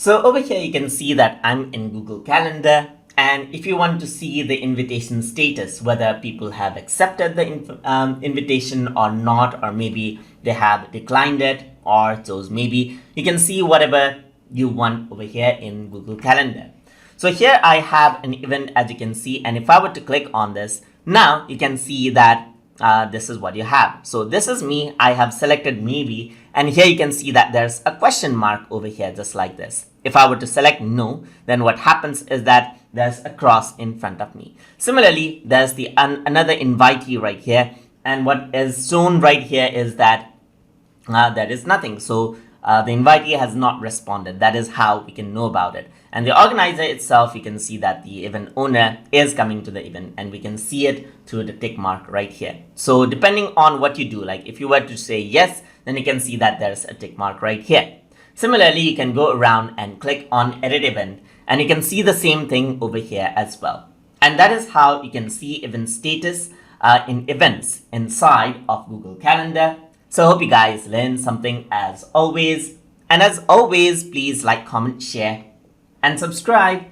So over here, you can see that I'm in Google Calendar. And if you want to see the invitation status, whether people have accepted the invitation or not, or maybe they have declined it, or those maybe, you can see whatever you want over here in Google Calendar. So here I have an event, as you can see, and if I were to click on this, now you can see that this is what you have. So this is me. I have selected maybe, and here you can see that there's a question mark over here, just like this. If I were to select no, then what happens is that there's a cross in front of me. Similarly, there's the another invitee right here, and what is shown right here is that there is nothing. So the invitee has not responded. That is how we can know about it. And the organizer itself, you can see that the event owner is coming to the event, and we can see it through the tick mark right here. So depending on what you do, like if you were to say yes, then you can see that there's a tick mark right here. Similarly, you can go around and click on edit event, and you can see the same thing over here as well. And that is how you can see event status in events inside of Google Calendar. So I hope you guys learned something as always. And as always, please like, comment, share, and subscribe.